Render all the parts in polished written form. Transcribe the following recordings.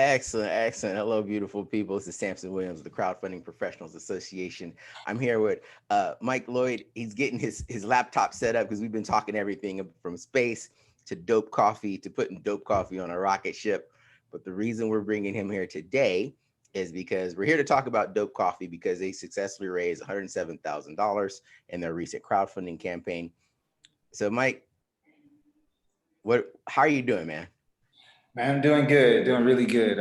Excellent, excellent. Hello, beautiful people. This is Samson Williams of the Crowdfunding Professionals Association. I'm here with Mike Loyd. He's getting his laptop set up because we've been talking everything from space to dope coffee to putting dope coffee on a rocket ship. But the reason we're bringing him here today is because we're here to talk about dope coffee because they successfully raised $107,000 in their recent crowdfunding campaign. So, Mike, how are you doing, man? Man, I'm doing good, doing really good.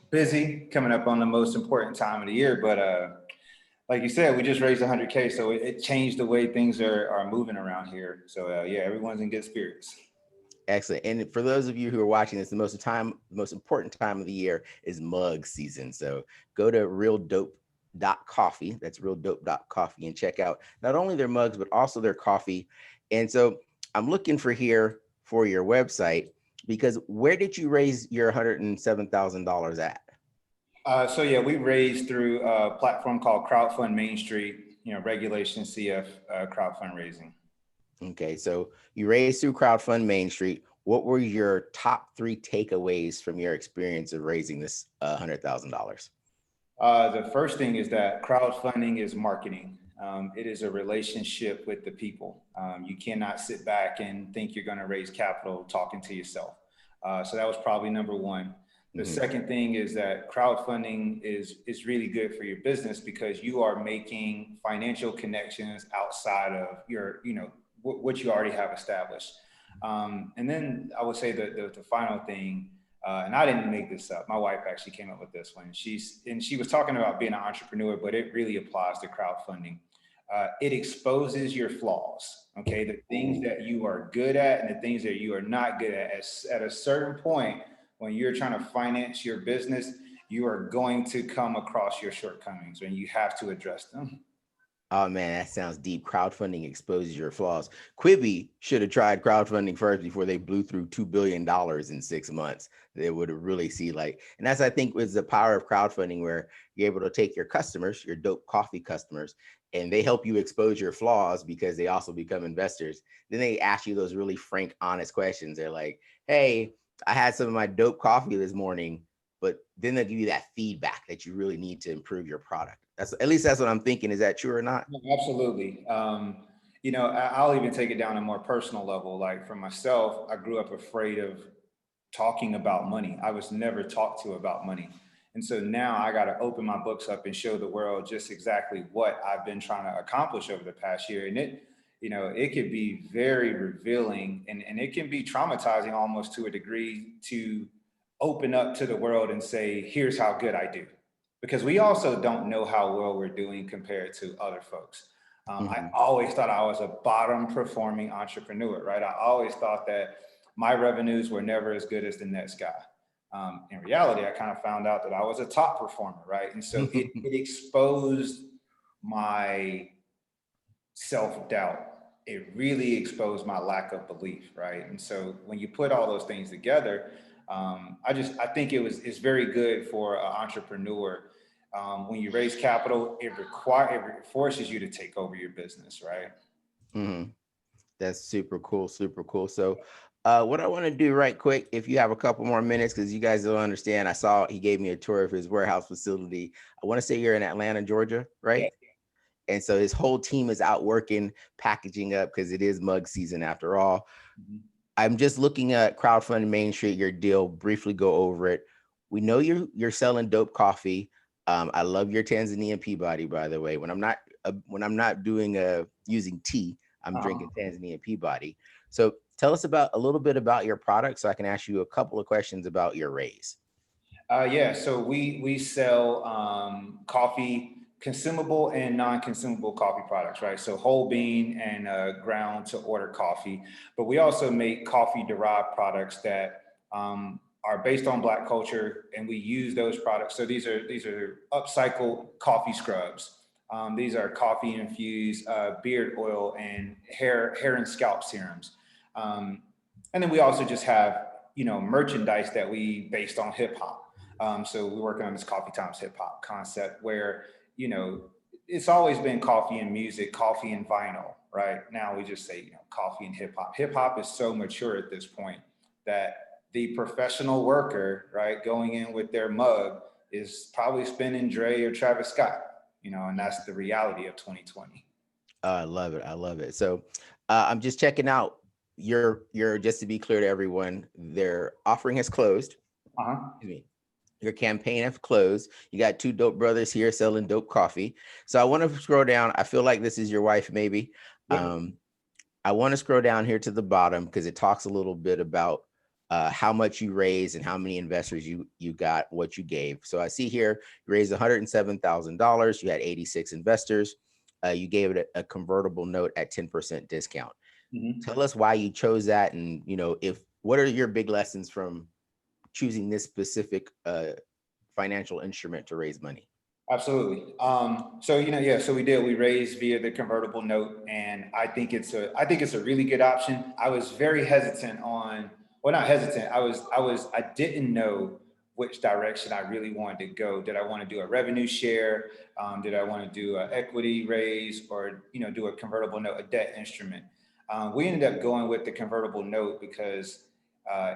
Busy, coming up on the most important time of the year, but like you said, we just raised 100K, so it changed the way things are moving around here. So yeah, everyone's in good spirits. Excellent. And for those of you who are watching this, the most important time of the year is mug season. So go to realdope.coffee. That's realdope.coffee and check out not only their mugs, but also their coffee. And so I'm looking for your website, because where did you raise your $107,000 at? So yeah, we raised through a platform called Crowdfund Main Street, Regulation CF crowdfund raising. Okay, so you raised through Crowdfund Main Street. What were your top 3 takeaways from your experience of raising this $100,000? The first thing is that crowdfunding is marketing. It is a relationship with the people. You cannot sit back and think you're going to raise capital talking to yourself. So that was probably number one. The second thing is that crowdfunding is really good for your business because you are making financial connections outside of your, what you already have established. And then I would say the final thing, and I didn't make this up. My wife actually came up with this one. She was talking about being an entrepreneur, but it really applies to crowdfunding. It exposes your flaws, okay? The things that you are good at and the things that you are not good at. At a certain point, when you're trying to finance your business, you are going to come across your shortcomings and you have to address them. Oh man, that sounds deep. Crowdfunding exposes your flaws. Quibi should have tried crowdfunding first before they blew through $2 billion in 6 months. They would have really see and that's, I think, was the power of crowdfunding, where you're able to take your customers, your dope coffee customers, and they help you expose your flaws because they also become investors. Then they ask you those really frank, honest questions. They're like, hey, I had some of my dope coffee this morning, but then they'll give you that feedback that you really need to improve your product. At least that's what I'm thinking. Is that true or not? Absolutely. I'll even take it down a more personal level. Like for myself, I grew up afraid of talking about money. I was never talked to about money. And so now I got to open my books up and show the world just exactly what I've been trying to accomplish over the past year. And it could be very revealing and it can be traumatizing almost to a degree to open up to the world and say, here's how good I do. Because we also don't know how well we're doing compared to other folks. I always thought I was a bottom performing entrepreneur, right? I always thought that my revenues were never as good as the next guy. In reality, I kind of found out that I was a top performer, right? And so it exposed my self-doubt. It really exposed my lack of belief, right? And so when you put all those things together, I think it's very good for an entrepreneur. When you raise capital, it forces you to take over your business, right? That's super cool, super cool. So what I want to do right quick, if you have a couple more minutes, because you guys don't understand, I saw he gave me a tour of his warehouse facility. I want to say you're in Atlanta, Georgia, right? Yeah. And so his whole team is out working, packaging up, because it is mug season after all. I'm just looking at Crowdfunding Main Street, your deal, briefly go over it. We know you're selling dope coffee. I love your Tanzanian Peabody, by the way. When I'm not doing using tea, I'm drinking Tanzanian Peabody. So tell us a little bit about your product so I can ask you a couple of questions about your raise. Yeah, so we sell coffee, consumable and non-consumable coffee products, right? So whole bean and ground to order coffee, but we also make coffee derived products that are based on Black culture, and we use those products. So these are upcycled coffee scrubs. These are coffee infused beard oil and hair and scalp serums. And then we also just have, merchandise that we based on hip hop. So we're working on this Coffee Times hip hop concept where, it's always been coffee and music, coffee and vinyl, right? Now we just say, coffee and hip hop. Hip hop is so mature at this point that the professional worker, right, going in with their mug is probably spinning Dre or Travis Scott, and that's the reality of 2020. I love it. I love it. So I'm just checking out your just to be clear to everyone, their offering has closed. Uh-huh. Excuse me. Your campaign have closed. You got two dope brothers here selling dope coffee. So I want to scroll down. I feel like this is your wife, maybe. Yep. I want to scroll down here to the bottom because it talks a little bit about how much you raised and how many investors you got, what you gave. So I see here you raised $107,000. You had 86 investors. You gave it a convertible note at 10% discount. Mhm. Tell us why you chose that, and if what are your big lessons from choosing this specific financial instrument to raise money? Absolutely. So yeah. So we raised via the convertible note, and I think it's a really good option. I was very hesitant on, well, not hesitant. I didn't know which direction I really wanted to go. Did I want to do a revenue share? Did I want to do an equity raise, or do a convertible note, a debt instrument? We ended up going with the convertible note because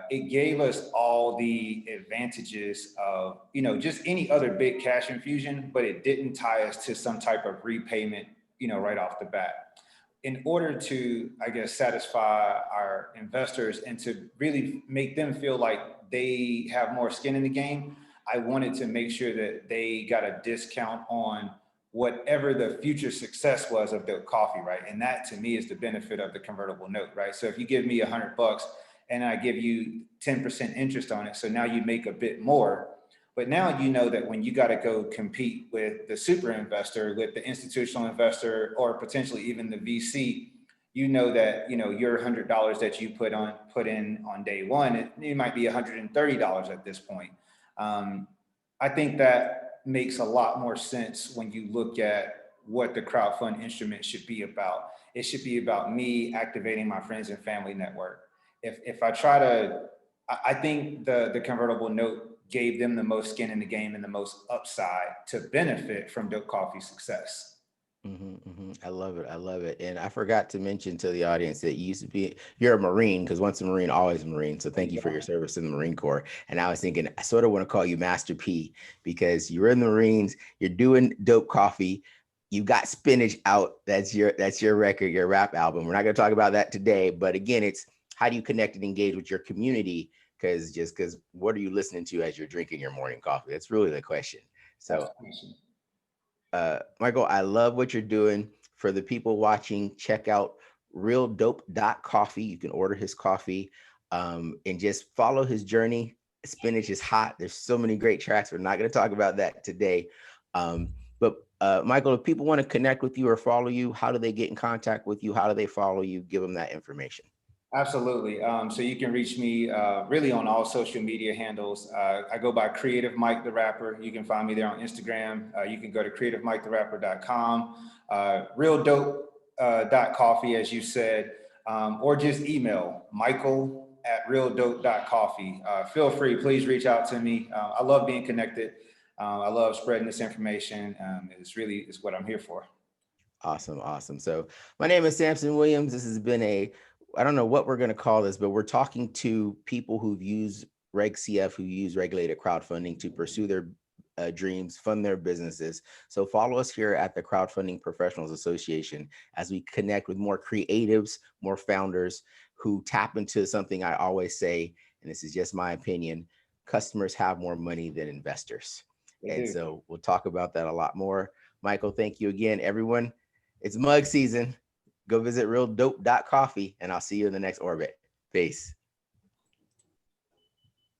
it gave us all the advantages of just any other big cash infusion, but it didn't tie us to some type of repayment right off the bat. In order to, I guess, satisfy our investors and to really make them feel like they have more skin in the game, I wanted to make sure that they got a discount on whatever the future success was of the coffee, right? And that to me is the benefit of the convertible note, right? So if you give me $100 and I give you 10% interest on it, so now you make a bit more. But now you know that when you got to go compete with the super investor, with the institutional investor, or potentially even the VC, you know that your $100 that you put in on day one, it might be $130 at this point. I think that makes a lot more sense when you look at what the crowdfund instrument should be about. It should be about me activating my friends and family network. If I try to, I think the convertible note gave them the most skin in the game and the most upside to benefit from Dope Coffee's success. I love it. I love it. And I forgot to mention to the audience that you used to be, you're a Marine, because once a Marine, always a Marine. So thank you for your service in the Marine Corps. And I was thinking, I sort of want to call you Master P because you were in the Marines, you're doing dope coffee. You got Spinach out. That's your record, your rap album. We're not going to talk about that today. But again, it's how do you connect and engage with your community? Because what are you listening to as you're drinking your morning coffee? That's really the question. So Michael, I love what you're doing. For the people watching, check out realdope.coffee. You can order his coffee and just follow his journey. Spinach is hot. There's so many great tracks. We're not going to talk about that today. But Michael, if people want to connect with you or follow you, how do they get in contact with you? How do they follow you? Give them that information. Absolutely. So you can reach me really on all social media handles. I go by Creative Mike the Rapper. You can find me there on Instagram. You can go to creativemiketherapper.com, real dope .coffee, as you said, or just email michael@realdope.coffee. Feel free, please reach out to me. I love being connected. I love spreading this information. It's what I'm here for. Awesome. Awesome. So my name is Samson Williams. This has been I don't know what we're going to call this, but we're talking to people who've used Reg CF, who use regulated crowdfunding to pursue their dreams, fund their businesses. So follow us here at the Crowdfunding Professionals Association as we connect with more creatives, more founders who tap into something I always say, and this is just my opinion, customers have more money than investors. And so we'll talk about that a lot more. Michael, thank you again, everyone. It's mug season. Go visit realdope.coffee and I'll see you in the next orbit. Peace.